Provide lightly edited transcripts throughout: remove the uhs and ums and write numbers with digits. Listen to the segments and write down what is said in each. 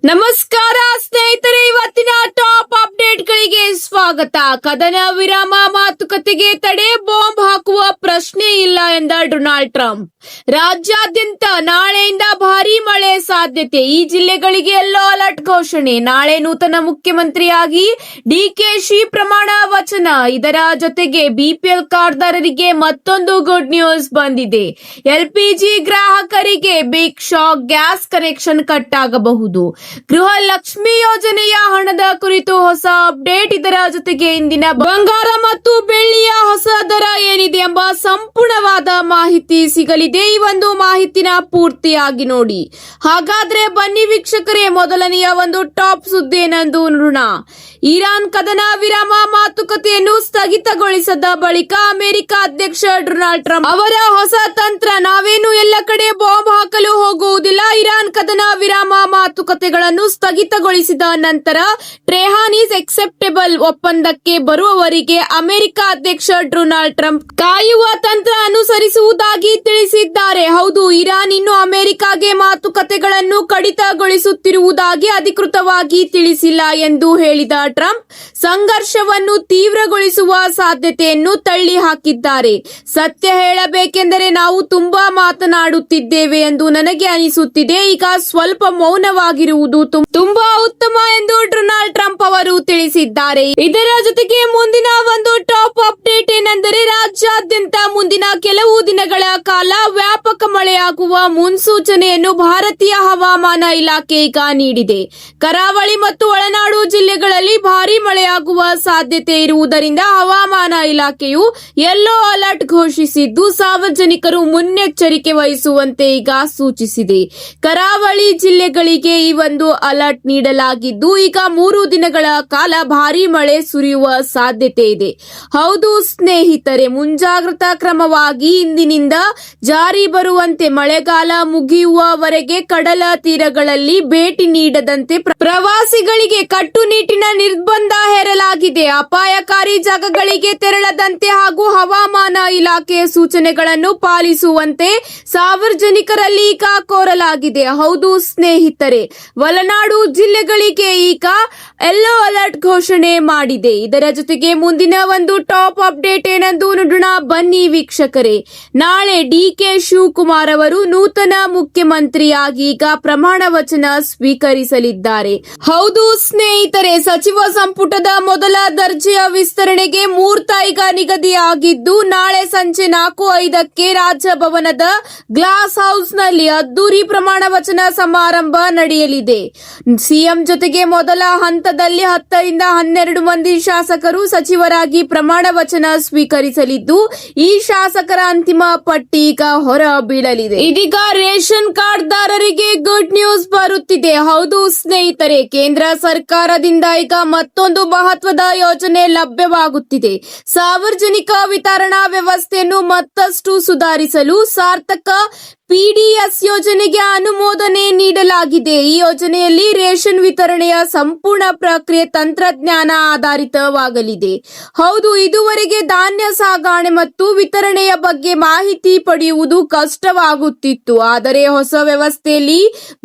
ನಮಸ್ಕಾರ ಸ್ನೇಹಿತರೆ, ಇವತ್ತಿನ ಟಾಪ್ ಅಪ್ಡೇಟ್ಗಳಿಗೆ ಸ್ವಾಗತ. ಕದನ ವಿರಾಮ ಮಾತುಕತೆಗೆ ತಡೆ, ಬಾಂಬ್ ಹಾಕುವ ಪ್ರಶ್ನೆ ಇಲ್ಲ ಎಂದ ಡೊನಾಲ್ಡ್ ಟ್ರಂಪ್. ರಾಜ್ಯಾದ್ಯಂತ ನಾಳೆಯಿಂದ ಭಾರೀ ಮಳೆ ಸಾಧ್ಯತೆ, ಈ ಜಿಲ್ಲೆಗಳಿಗೆ ಯೆಲ್ಲೋ ಅಲರ್ಟ್ ಘೋಷಣೆ. ನಾಳೆ ನೂತನ ಮುಖ್ಯಮಂತ್ರಿಯಾಗಿ ಡಿಕೆಶಿ ಪ್ರಮಾಣ ವಚನ. ಇದರ ಜೊತೆಗೆ ಬಿಪಿಎಲ್ ಕಾರ್ಡ್ದಾರರಿಗೆ ಮತ್ತೊಂದು ಗುಡ್ ನ್ಯೂಸ್ ಬಂದಿದೆ. ಎಲ್ಪಿಜಿ ಗ್ರಾಹಕರಿಗೆ big shock, gas connection cut ಆಗಬಹುದು. ಗೃಹ ಲಕ್ಷ್ಮಿ ಯೋಜನೆಯ ಹಣದ ಕುರಿತು ಹೊಸ ಅಪ್ಡೇಟ್. ಇದರ ಜೊತೆಗೆ ಇಂದಿನ ಬಂಗಾರ ಮತ್ತು ಬೆಳ್ಳಿಯ ಹೊಸ ದರ ಏನಿದೆ ಎಂಬ ಸಂಪೂರ್ಣವಾದ ಮಾಹಿತಿ ಸಿಗಲಿದೆ. ಈ ಒಂದು ಮಾಹಿತಿನ ಪೂರ್ತಿಯಾಗಿ ನೋಡಿ. ಹಾಗಾದ್ರೆ ಬನ್ನಿ ವೀಕ್ಷಕರೇ, ಮೊದಲನೆಯ ಒಂದು ಟಾಪ್ ಸುದ್ದಿ ಏನೆಂದು ನೋಡೋಣ. ಇರಾನ್ ಕದನ ವಿರಾಮ ಮಾತುಕತೆಯನ್ನು ಸ್ಥಗಿತಗೊಳಿಸಿದ ಬಳಿಕ ಅಮೆರಿಕ ಅಧ್ಯಕ್ಷ ಡೊನಾಲ್ಡ್ ಟ್ರಂಪ್ ಅವರ ಹೊಸ ತಂತ್ರ. ನಾವೇನು ಎಲ್ಲ ಕಡೆ ಬಾಂಬ್ ಹಾಕಲು ಹೋಗುವುದಿಲ್ಲ. ಇರಾನ್ ಕದನ ವಿರಾಮ ಮಾತುಕತೆಗಳನ್ನು ಸ್ಥಗಿತಗೊಳಿಸಿದ ನಂತರ ಟೆಹರಾನ್ ಈಸ್ ಎಕ್ಸೆಪ್ಟೇಬಲ್ ಒಪ್ಪಂದಕ್ಕೆ ಬರುವವರೆಗೆ ಅಮೆರಿಕ ಅಧ್ಯಕ್ಷ ಡೊನಾಲ್ಡ್ ಟ್ರಂಪ್ ಕಾಯುವ ತಂತ್ರ ಅನುಸರಿಸುವುದಾಗಿ ತಿಳಿಸಿದ್ದಾರೆ. ಹೌದು, ಇರಾನ್ ಇನ್ನು ಅಮೆರಿಕಾಗೆ ಮಾತುಕತೆಗಳನ್ನು ಕಡಿತಗೊಳಿಸುತ್ತಿರುವುದಾಗಿ ಅಧಿಕೃತವಾಗಿ ತಿಳಿಸಿಲ್ಲ ಎಂದು ಹೇಳಿದ ಟ್ರಂಪ್ ಸಂಘರ್ಷವನ್ನು ತೀವ್ರಗೊಳಿಸುವ ಸಾಧ್ಯತೆಯನ್ನು ತಳ್ಳಿ ಹಾಕಿದ್ದಾರೆ. ಸತ್ಯ ಹೇಳಬೇಕೆಂದರೆ ನಾವು ತುಂಬಾ ಮಾತನಾಡುತ್ತಿದ್ದೇವೆ ಎಂದು ನನಗೆ ಅನಿಸುತ್ತಿದೆ. ಈಗ ಸ್ವಲ್ಪ ಮೌನವಾಗಿರುವುದು ತುಂಬಾ ಉತ್ತಮ ಎಂದು ಡೊನಾಲ್ಡ್ ಟ್ರಂಪ್ ಅವರು ತಿಳಿಸಿದ್ದಾರೆ. ಇದರ ಜೊತೆಗೆ ಮುಂದಿನ ಒಂದು ಟಾಪ್ ಅಪ್ಡೇಟ್ ಏನೆಂದರೆ, ರಾಜ್ಯಾದ್ಯಂತ ಮುಂದಿನ ಕೆಲವು ದಿನಗಳ ಕಾಲ ವ್ಯಾಪಕ ಮಳೆಯಾಗುವ ಮುನ್ಸೂಚನೆಯನ್ನು ಭಾರತೀಯ ಹವಾಮಾನ ಇಲಾಖೆ ಈಗ ನೀಡಿದೆ. ಕರಾವಳಿ ಮತ್ತು ಒಳನಾಡು ಜಿಲ್ಲೆಗಳಲ್ಲಿ ಭಾರೀ ಮಳೆಯಾಗುವ ಸಾಧ್ಯತೆ ಇರುವುದರಿಂದ ಹವಾಮಾನ ಇಲಾಖೆಯು ಯೆಲ್ಲೋ ಅಲರ್ಟ್ ಘೋಷಿಸಿದ್ದು, ಸಾರ್ವಜನಿಕರು ಮುನ್ನೆಚ್ಚರಿಕೆ ವಹಿಸುವಂತೆ ಈಗ ಸೂಚಿಸಿದೆ. ಕರಾವಳಿ ಜಿಲ್ಲೆಗಳಿಗೆ ಈ ಒಂದು ಅಲರ್ಟ್ ನೀಡಲಾಗಿದ್ದು, ಈಗ 3 ದಿನಗಳ ಕಾಲ ಭಾರೀ ಮಳೆ ಸುರಿಯುವ ಸಾಧ್ಯತೆ ಇದೆ. ಹೌದು ಸ್ನೇಹಿತರೆ, ಮುಂಜಾಗ್ರತಾ ಕ್ರಮವಾಗಿ ಇಂದಿನಿಂದ ಜಾರಿ ಬರುವಂತೆ ಮಳೆಗಾಲ ಮುಗಿಯುವವರೆಗೆ ಕಡಲ ತೀರಗಳಲ್ಲಿ ಭೇಟಿ ನೀಡದಂತೆ ಪ್ರವಾಸಿಗಳಿಗೆ ಕಟ್ಟುನಿಟ್ಟಿನ ನಿರ್ಬಂಧ ಹೇರಲಾಗಿದೆ. ಅಪಾಯಕಾರಿ ಜಾಗಗಳಿಗೆ ತೆರಳದಂತೆ ಹಾಗೂ ಹವಾಮಾನ ಇಲಾಖೆಯ ಸೂಚನೆಗಳನ್ನು ಪಾಲಿಸುವಂತೆ ಸಾರ್ವಜನಿಕರಲ್ಲಿ ಈಗ ಕೋರಲಾಗಿದೆ. ಹೌದು ಸ್ನೇಹಿತರೆ, ಒಳನಾಡು ಜಿಲ್ಲೆಗಳಿಗೆ ಈಗ ಯೆಲ್ಲೋ ಅಲರ್ಟ್ ಘೋಷಣೆ ಮಾಡಿದೆ. ಇದರ ಜೊತೆಗೆ ಮುಂದಿನ ಒಂದು ಟಾಪ್ ಅಪ್ಡೇಟ್ ಏನೆಂದು ನೋಡೋಣ. ಬನ್ನಿ ವೀಕ್ಷಕರೇ, ನಾಳೆ ಡಿಕೆ ಶಿವಕುಮಾರ್ ಅವರು ನೂತನ ಮುಖ್ಯಮಂತ್ರಿಯಾಗಿ ಈಗ ಪ್ರಮಾಣ ವಚನ ಸ್ವೀಕರಿಸಲಿದ್ದಾರೆ. ಹೌದು ಸ್ನೇಹಿತರೆ, ಸಚಿವ ಸಂಪುಟದ ಮೊದಲ ದರ್ಜೆಯ ವಿಸ್ತರಣೆಗೆ ಮುಹೂರ್ತ ಈಗ ನಿಗದಿಯಾಗಿದ್ದು, ನಾಳೆ ಸಂಜೆ 4:05ಕ್ಕೆ ರಾಜಭವನದ ಗ್ಲಾಸ್ ಹೌಸ್ ನಲ್ಲಿ ಅದ್ದೂರಿ ಪ್ರಮಾಣ ವಚನ ಸಮಾರಂಭ ನಡೆಯಲಿದೆ. ಸಿಎಂ ಜೊತೆಗೆ ಮೊದಲ ಹಂತದಲ್ಲಿ 10 ರಿಂದ 12 ಮಂದಿ ಶಾಸಕರು ಸಚಿವರಾಗಿ ಪ್ರಮಾಣ ವಚನ ಸ್ವೀಕರಿಸಲಿದ್ದು, ಈ ಶಾಸಕರ ಅಂತಿಮ ಪಟ್ಟಿ ಈಗ ಹೊರ ಬೀಳಲಿದೆ. ಇದೀಗ ರೇಷನ್ ಕಾರ್ಡ್ದಾರರಿಗೆ ಗುಡ್ ನ್ಯೂಸ್ ಬರುತ್ತಿದೆ. ಹೌದು ಸ್ನೇಹಿತರೆ, ಕೇಂದ್ರ ಸರ್ಕಾರದಿಂದ ಈಗ ಮತ್ತೊಂದು ಮಹತ್ವದ ಯೋಜನೆ ಲಭ್ಯವಾಗುತ್ತಿದೆ. ಸಾರ್ವಜನಿಕ ವಿತರಣಾ ವ್ಯವಸ್ಥೆಯನ್ನು ಮತ್ತಷ್ಟು ಸುಧಾರಿಸಲು ಸಾರ್ಥಕ ಪಿಡಿಎಸ್ ಯೋಜನೆಗೆ ಅನುಮೋದನೆ ನೀಡಲಾಗಿದೆ. ಈ ಯೋಜನೆಯಲ್ಲಿ ರೇಷನ್ ವಿತರಣೆಯ ಸಂಪೂರ್ಣ ಪ್ರಕ್ರಿಯೆ ತಂತ್ರಜ್ಞಾನ ಆಧಾರಿತವಾಗಲಿದೆ. ಹೌದು, ಇದುವರೆಗೆ ಧಾನ್ಯ ಸಾಗಣೆ ಮತ್ತು ವಿತರಣೆಯ ಬಗ್ಗೆ ಮಾಹಿತಿ ಪಡೆಯುವುದು ಕಷ್ಟವಾಗುತ್ತಿತ್ತು. ಆದರೆ ಹೊಸ ವ್ಯವಸ್ಥೆಯಲ್ಲಿ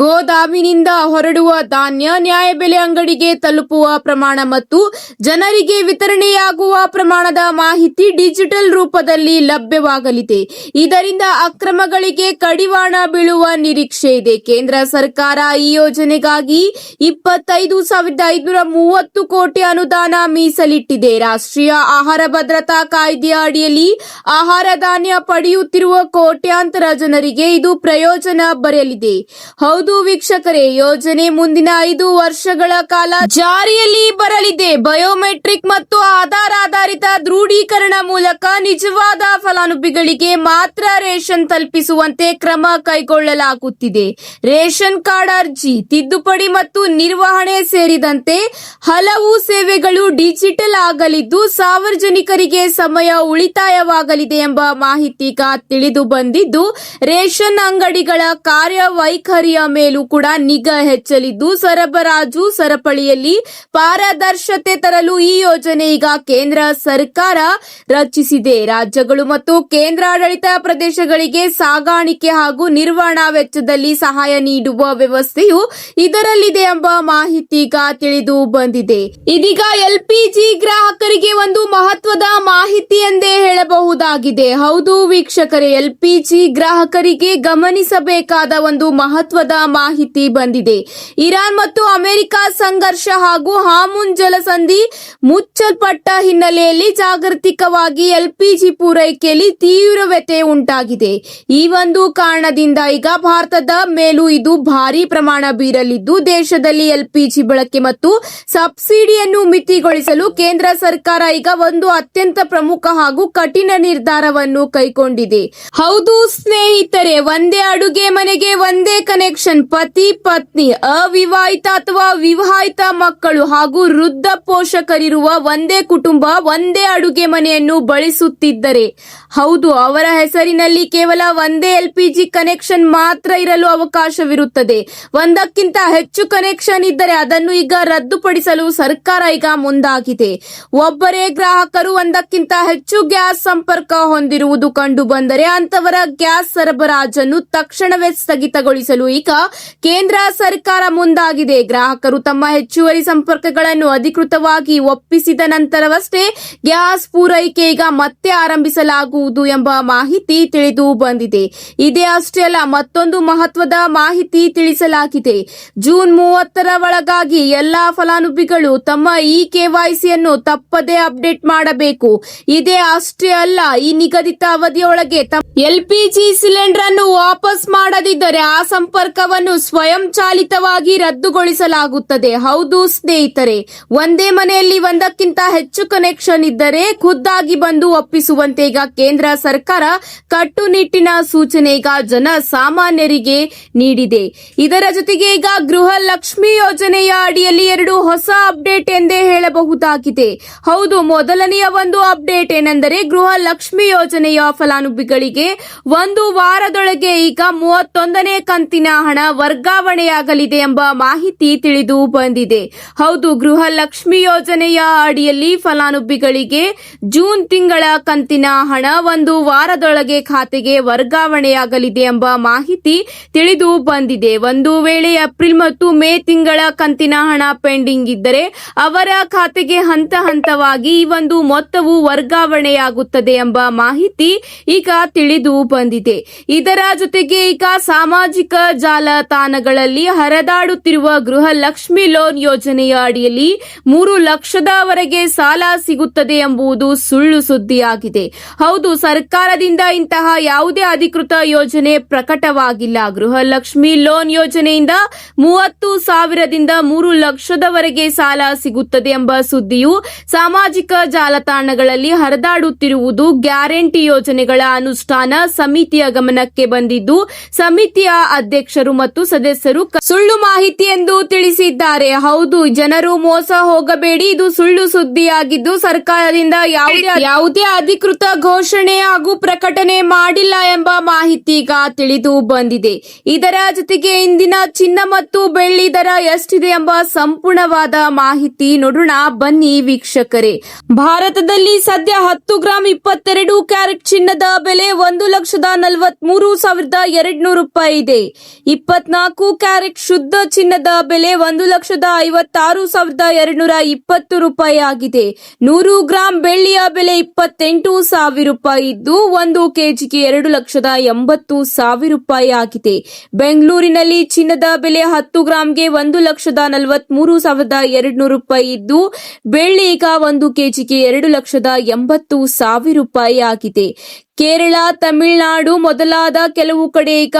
ಗೋದಾಮಿನಿಂದ ಹೊರಡುವ ಧಾನ್ಯ ನ್ಯಾಯಬೆಲೆ ಅಂಗಡಿಗೆ ತಲುಪುವ ಪ್ರಮಾಣ ಮತ್ತು ಜನರಿಗೆ ವಿತರಣೆಯಾಗುವ ಪ್ರಮಾಣದ ಮಾಹಿತಿ ಡಿಜಿಟಲ್ ರೂಪದಲ್ಲಿ ಲಭ್ಯವಾಗಲಿದೆ. ಇದರಿಂದ ಅಕ್ರಮಗಳಿಗೆ ಕಡಿವಾಣ ಬೀಳುವ ನಿರೀಕ್ಷೆ ಇದೆ. ಕೇಂದ್ರ ಸರ್ಕಾರ ಈ ಯೋಜನೆಗಾಗಿ 25,530 ಕೋಟಿ ಅನುದಾನ ಮೀಸಲಿಟ್ಟಿದೆ. ರಾಷ್ಟ್ರೀಯ ಆಹಾರ ಭದ್ರತಾ ಕಾಯ್ದೆಯ ಅಡಿಯಲ್ಲಿ ಆಹಾರ ಧಾನ್ಯ ಪಡೆಯುತ್ತಿರುವ ಕೋಟ್ಯಾಂತರ ಜನರಿಗೆ ಇದು ಪ್ರಯೋಜನ ಬರಲಿದೆ. ಹೌದು ವೀಕ್ಷಕರೇ, ಯೋಜನೆ ಮುಂದಿನ 5 ವರ್ಷಗಳ ಕಾಲ ಜಾರಿಯಲ್ಲಿ ಬರಲಿದೆ. ಬಯೋಮೆಟ್ರಿಕ್ ಮತ್ತು ಆಧಾರ್ ಆಧಾರಿತ ದೃಢೀಕರಣ ಮೂಲಕ ನಿಜವಾದ ಫಲಾನುಭವಿಗಳಿಗೆ ಮಾತ್ರ ರೇಷನ್ ತಲುಪಿಸುವಂತೆ ಕ್ರಮ ಕೈಗೊಳ್ಳಲಾಗುತ್ತಿದೆ. ರೇಷನ್ ಕಾರ್ಡ್ ಅರ್ಜಿ, ತಿದ್ದುಪಡಿ ಮತ್ತು ನಿರ್ವಹಣೆ ಸೇರಿದಂತೆ ಹಲವು ಸೇವೆಗಳು ಡಿಜಿಟಲ್ ಆಗಲಿದ್ದು, ಸಾರ್ವಜನಿಕರಿಗೆ ಸಮಯ ಉಳಿತಾಯವಾಗಲಿದೆ ಎಂಬ ಮಾಹಿತಿ ತಿಳಿದು ಬಂದಿದ್ದು, ರೇಷನ್ ಅಂಗಡಿಗಳ ಕಾರ್ಯವೈಖರಿಯ ಮೇಲೂ ಕೂಡ ನಿಗಾ ಹೆಚ್ಚಲಿದ್ದು, ಸರಬರಾಜು ಸರಪಳಿಯಲ್ಲಿ ಪಾರದರ್ಶತೆ ತರಲು ಈ ಯೋಜನೆ ಈಗ ಕೇಂದ್ರ ಸರ್ಕಾರ ರಚಿಸಿದೆ. ರಾಜ್ಯಗಳು ಮತ್ತು ಕೇಂದ್ರಾಡಳಿತ ಪ್ರದೇಶಗಳಿಗೆ ಸಾಗಾಣಿಕೆ ಹಾಗೂ ನಿರ್ವಹಣಾ ವೆಚ್ಚದಲ್ಲಿ ಸಹಾಯ ನೀಡುವ ವ್ಯವಸ್ಥೆಯು ಇದರಲ್ಲಿದೆ ಎಂಬ ಮಾಹಿತಿ ಈಗ ತಿಳಿದು ಬಂದಿದೆ. ಇದೀಗ ಎಲ್ಪಿಜಿ ಗ್ರಾಹಕರಿಗೆ ಒಂದು ಮಹತ್ವದ ಮಾಹಿತಿ ಎಂದೇ ಹೇಳಬಹುದಾಗಿದೆ. ಹೌದು ವೀಕ್ಷಕರೇ, ಎಲ್ಪಿಜಿ ಗ್ರಾಹಕರಿಗೆ ಗಮನಿಸಬೇಕಾದ ಒಂದು ಮಹತ್ವದ ಮಾಹಿತಿ ಬಂದಿದೆ. ಇರಾನ್ ಮತ್ತು ಅಮೆರಿಕ ಸಂಘರ್ಷ ಹಾಗೂ ಹಾರ್ಮುಜ್ ಜಲಸಂಧಿ ಮುಚ್ಚಲ್ಪಟ್ಟ ಹಿನ್ನೆಲೆಯಲ್ಲಿ ಜಾಗತಿಕವಾಗಿ ಎಲ್ಪಿಜಿ ಪೂರೈಕೆಯಲ್ಲಿ ತೀವ್ರತೆ ಉಂಟಾಗಿದೆ. ಈ ಒಂದು ಕಾರಣದಿಂದ ಈಗ ಭಾರತದ ಮೇಲೂ ಇದು ಭಾರಿ ಪ್ರಮಾಣ ಬೀರಲಿದ್ದು, ದೇಶದಲ್ಲಿ ಎಲ್ಪಿಜಿ ಬಳಕೆ ಮತ್ತು ಸಬ್ಸಿಡಿಯನ್ನು ಮಿತಿಗೊಳಿಸಲು ಕೇಂದ್ರ ಸರ್ಕಾರ ಈಗ ಒಂದು ಅತ್ಯಂತ ಪ್ರಮುಖ ಹಾಗೂ ಕಠಿಣ ನಿರ್ಧಾರವನ್ನು ಕೈಗೊಂಡಿದೆ. ಹೌದು ಸ್ನೇಹಿತರೆ, ಒಂದೇ ಅಡುಗೆ ಮನೆಗೆ ಒಂದೇ ಕನೆಕ್ಷನ್. ಪತಿ ಪತ್ನಿ, ಅವಿವಾಹಿತ ಅಥವಾ ವಿವಾಹಿತ ಮಕ್ಕಳು ಹಾಗೂ ವೃದ್ಧ ಪೋಷಕರಿರುವ ಒಂದೇ ಕುಟುಂಬ ಒಂದೇ ಅಡುಗೆ ಮನೆಯನ್ನು ಬಳಸುತ್ತಿದ್ದರೆ, ಹೌದು, ಅವರ ಹೆಸರಿನಲ್ಲಿ ಕೇವಲ ಒಂದೇ ಎಲ್ಪಿಜಿ ಕನೆಕ್ಷನ್ ಮಾತ್ರ ಇರಲು ಅವಕಾಶವಿರುತ್ತದೆ. ಒಂದಕ್ಕಿಂತ ಹೆಚ್ಚು ಕನೆಕ್ಷನ್ ಇದ್ದರೆ ಅದನ್ನು ಈಗ ರದ್ದುಪಡಿಸಲು ಸರ್ಕಾರ ಈಗ ಮುಂದಾಗಿದೆ. ಒಬ್ಬರೇ ಗ್ರಾಹಕರು ಒಂದಕ್ಕಿಂತ ಹೆಚ್ಚು ಗ್ಯಾಸ್ ಸಂಪರ್ಕ ಹೊಂದಿರುವುದು ಕಂಡು ಬಂದರೆ ಅಂತವರ ಗ್ಯಾಸ್ ಸರಬರಾಜನ್ನು ತಕ್ಷಣವೇ ಸ್ಥಗಿತಗೊಳಿಸಲು ಈಗ ಕೇಂದ್ರ ಸರ್ಕಾರ ಮುಂದಾಗಿದೆ. ಗ್ರಾಹಕರು ತಮ್ಮ ಹೆಚ್ಚುವರಿ ಸಂಪರ್ಕಗಳನ್ನು ಅಧಿಕೃತವಾಗಿ ಒಪ್ಪಿಸಿದ ನಂತರವಷ್ಟೇ ಗ್ಯಾಸ್ ಪೂರೈಕೆ ಈಗ ಮತ್ತೆ ಆರಂಭಿಸಲಾಗುವುದು ಎಂಬ ಮಾಹಿತಿ ತಿಳಿದು ಬಂದಿದೆ. ಇದೇ ಅಷ್ಟೇ ಅಲ್ಲ, ಮತ್ತೊಂದು ಮಹತ್ವದ ಮಾಹಿತಿ ತಿಳಿಸಲಾಗಿದೆ. ಜೂನ್ 30ರ ಒಳಗಾಗಿ ಎಲ್ಲಾ ಫಲಾನುಭವಿಗಳು ತಮ್ಮ ಕೆವೈಸಿಯನ್ನು ತಪ್ಪದೇ ಅಪ್ಡೇಟ್ ಮಾಡಬೇಕು. ಇದೇ ಅಷ್ಟೇ ಅಲ್ಲ, ಈ ನಿಗದಿತ ಅವಧಿಯೊಳಗೆ ಎಲ್ಪಿಜಿ ಸಿಲಿಂಡರ್ ಅನ್ನು ವಾಪಸ್ ಮಾಡದಿದ್ದರೆ ಆ ಸಂಪರ್ಕವನ್ನು ಸ್ವಯಂಚಾಲಿತವಾಗಿ ರದ್ದುಗೊಳಿಸಲಾಗುತ್ತದೆ. ಹೌದು ಸ್ನೇಹಿತರೆ, ಒಂದೇ ಮನೆಯಲ್ಲಿ ಒಂದಕ್ಕಿಂತ ಹೆಚ್ಚು ಕನೆಕ್ಷನ್ ಇದ್ದರೆ ಖುದ್ದಾಗಿ ಬಂದು ಒಪ್ಪಿಸುವಂತೆ ಈಗ ಕೇಂದ್ರ ಸರ್ಕಾರ ಕಟ್ಟುನಿಟ್ಟಿನ ಸೂಚನೆ ಈಗ ಜನ ಸಾಮಾನ್ಯರಿಗೆ ನೀಡಿದೆ. ಇದರ ಜೊತೆಗೆ ಈಗ ಗೃಹ ಲಕ್ಷ್ಮಿ ಯೋಜನೆಯ ಅಡಿಯಲ್ಲಿ 2 ಹೊಸ ಅಪ್ಡೇಟ್ ಎಂದೇ ಹೇಳಬಹುದಾಗಿದೆ. ಹೌದು, ಮೊದಲನೆಯ ಒಂದು ಅಪ್ಡೇಟ್ ಏನೆಂದರೆ ಗೃಹ ಲಕ್ಷ್ಮಿ ಯೋಜನೆಯ ಫಲಾನುಭವಿಗಳಿಗೆ 1 ವಾರದೊಳಗೆ ಈಗ 31ನೇ ಕಂತಿನ ಹಣ ವರ್ಗಾವಣೆಯಾಗಲಿದೆ ಎಂಬ ಮಾಹಿತಿ ತಿಳಿದು ಬಂದಿದೆ. ಹೌದು, ಗೃಹ ಲಕ್ಷ್ಮಿ ಯೋಜನೆಯ ಅಡಿಯಲ್ಲಿ ಫಲಾನುಭವಿಗಳಿಗೆ ಜೂನ್ ತಿಂಗಳ ಕಂತಿನ ಹಣ 1 ವಾರದೊಳಗೆ ಖಾತೆಗೆ ವರ್ಗಾವಣೆಯಾಗಲಿದೆ ಎಂಬ ಮಾಹಿತಿ ತಿಳಿದು ಬಂದಿದೆ. ಒಂದು ವೇಳೆ ಏಪ್ರಿಲ್ ಮತ್ತು ಮೇ ತಿಂಗಳ ಕಂತಿನ ಹಣ ಪೆಂಡಿಂಗ್ ಇದ್ದರೆ ಅವರ ಖಾತೆಗೆ ಹಂತ ಹಂತವಾಗಿ ಈ ಒಂದು ಮೊತ್ತವು ವರ್ಗಾವಣೆಯಾಗುತ್ತದೆ ಎಂಬ ಮಾಹಿತಿ ಈಗ ತಿಳಿದು ಬಂದಿದೆ. ಇದರ ಜೊತೆಗೆ ಈಗ ಸಾಮಾಜಿಕ ಜಾಲತಾಣಗಳಲ್ಲಿ ಹರಿದಾಡುತ್ತಿರುವ ಗೃಹ ಲಕ್ಷ್ಮಿ ಲೋನ್ ಯೋಜನೆಯ ಅಡಿಯಲ್ಲಿ 3 ಲಕ್ಷದವರೆಗೆ ಸಾಲ ಸಿಗುತ್ತದೆ ಎಂಬುದು ಸುಳ್ಳು ಸುದ್ದಿಯಾಗಿದೆ. ಹೌದು, ಸರ್ಕಾರದಿಂದ ಇಂತಹ ಯಾವುದೇ ಅಧಿಕೃತ ಯೋಜನೆ ಪ್ರಕಟವಾಗಿಲ್ಲ. ಗೃಹ ಲಕ್ಷ್ಮಿ ಲೋನ್ ಯೋಜನೆಯಿಂದ 30,000ದಿಂದ 3 ಲಕ್ಷದವರೆಗೆ ಸಾಲ ಸಿಗುತ್ತದೆ ಎಂಬ ಸುದ್ದಿಯು ಸಾಮಾಜಿಕ ಜಾಲತಾಣಗಳಲ್ಲಿ ಹರಿದಾಡುತ್ತಿರುವುದು ಗ್ಯಾರಂಟಿ ಯೋಜನೆಗಳ ಅನುಷ್ಠಾನ ಸಮಿತಿಯ ಗಮನಕ್ಕೆ ಬಂದಿದ್ದು, ಸಮಿತಿಯ ಅಧ್ಯಕ್ಷರು ಮತ್ತು ಸದಸ್ಯರು ಸುಳ್ಳು ಮಾಹಿತಿ ಎಂದು ತಿಳಿಸಿದ್ದಾರೆ. ಹೌದು, ಜನರು ಮೋಸ ಹೋಗಬೇಡಿ, ಇದು ಸುಳ್ಳು ಸುದ್ದಿಯಾಗಿದ್ದು ಸರ್ಕಾರದಿಂದ ಯಾವುದೇ ಅಧಿಕೃತ ಘೋಷಣೆ ಹಾಗೂ ಪ್ರಕಟಣೆ ಮಾಡಿಲ್ಲ ಎಂಬ ಮಾಹಿತಿ ಈಗ ತಿಳಿದು ಬಂದಿದೆ. ಇದರ ಜೊತೆಗೆ ಇಂದಿನ ಚಿನ್ನ ಮತ್ತು ಬೆಳ್ಳಿ ದರ ಎಷ್ಟಿದೆ ಎಂಬ ಸಂಪೂರ್ಣವಾದ ಮಾಹಿತಿ ನೋಡೋಣ ಬನ್ನಿ ವೀಕ್ಷಕರೇ. ಭಾರತದಲ್ಲಿ ಸದ್ಯ 10 ಗ್ರಾಂ 22 ಕ್ಯಾರೆಟ್ ಚಿನ್ನದ ಬೆಲೆ 1,43,200 ರೂಪಾಯಿ ಇದೆ. 24 ಕ್ಯಾರೆಟ್ ಶುದ್ಧ ಚಿನ್ನದ ಬೆಲೆ 1,56,220 ರೂಪಾಯಿ ಆಗಿದೆ. 100 ಗ್ರಾಂ ಬೆಳ್ಳಿಯ ಬೆಲೆ 28,000 ರೂಪಾಯಿ ಇದ್ದು 1 ಕೆಜಿಗೆ 2,80,000 ರೂಪಾಯಿ ಆಗಿದೆ. ಬೆಂಗಳೂರಿನಲ್ಲಿ ಚಿನ್ನದ ಬೆಲೆ 10 ಗ್ರಾಂಗೆ 1,43,200 ರೂಪಾಯಿ ಇದ್ದು ಬೆಳ್ಳಿ ಈಗ 1 ಕೆಜಿಗೆ 2,80,000 ರೂಪಾಯಿ ಆಗಿದೆ. ಕೇರಳ, ತಮಿಳುನಾಡು ಮೊದಲಾದ ಕೆಲವು ಕಡೆ ಈಗ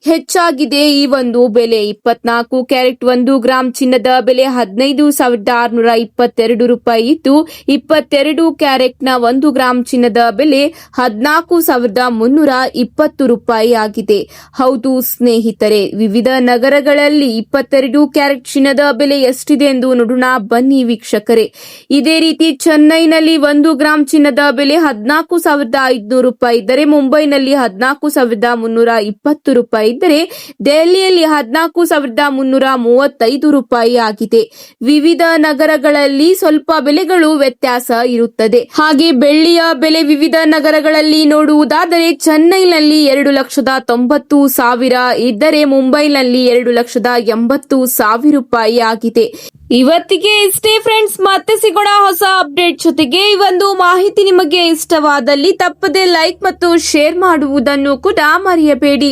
ಹೆಚ್ಚಾಗಿದೆ ಈ ಒಂದು ಬೆಲೆ. 24 ಕ್ಯಾರೆಟ್ 1 ಗ್ರಾಂ ಚಿನ್ನದ ಬೆಲೆ 15,622 ರೂಪಾಯಿ ಇದ್ದು 22 ಕ್ಯಾರೆಟ್ನ 1 ಗ್ರಾಂ ಚಿನ್ನದ ಬೆಲೆ 14,320 ರೂಪಾಯಿ ಆಗಿದೆ. ಹೌದು ಸ್ನೇಹಿತರೆ, ವಿವಿಧ ನಗರಗಳಲ್ಲಿ 22 ಕ್ಯಾರೆಟ್ ಚಿನ್ನದ ಬೆಲೆ ಎಷ್ಟಿದೆ ಎಂದು ನೋಡೋಣ ಬನ್ನಿ ವೀಕ್ಷಕರೇ. ಇದೇ ರೀತಿ ಚೆನ್ನೈನಲ್ಲಿ 1 ಗ್ರಾಂ ಚಿನ್ನದ ಬೆಲೆ 14,500 ರೂಪಾಯಿ ಇದ್ದರೆ ಮುಂಬೈನಲ್ಲಿ 14,320 ರೂಪಾಯಿ ಇದ್ದರೆ ದೆಹಲಿಯಲ್ಲಿ 14,335 ರೂಪಾಯಿ ಆಗಿದೆ. ವಿವಿಧ ನಗರಗಳಲ್ಲಿ ಸ್ವಲ್ಪ ಬೆಲೆಗಳು ವ್ಯತ್ಯಾಸ ಇರುತ್ತದೆ. ಹಾಗೆ ಬೆಳ್ಳಿಯ ಬೆಲೆ ವಿವಿಧ ನಗರಗಳಲ್ಲಿ ನೋಡುವುದಾದರೆ ಚೆನ್ನೈನಲ್ಲಿ 2,90,000 ಇದ್ದರೆ ಮುಂಬೈನಲ್ಲಿ 2,80,000 ರೂಪಾಯಿ ಆಗಿದೆ. ಇವತ್ತಿಗೆ ಇಷ್ಟೇ ಫ್ರೆಂಡ್ಸ್, ಮತ್ತೆ ಸಿಗೋಣ ಹೊಸ ಅಪ್ಡೇಟ್ ಜೊತೆಗೆ. ಈ ಒಂದು ಮಾಹಿತಿ ನಿಮಗೆ ಇಷ್ಟವಾದಲ್ಲಿ ತಪ್ಪದೆ ಲೈಕ್ ಮತ್ತು ಶೇರ್ ಮಾಡುವುದನ್ನು ಕೂಡ ಮರೆಯಬೇಡಿ.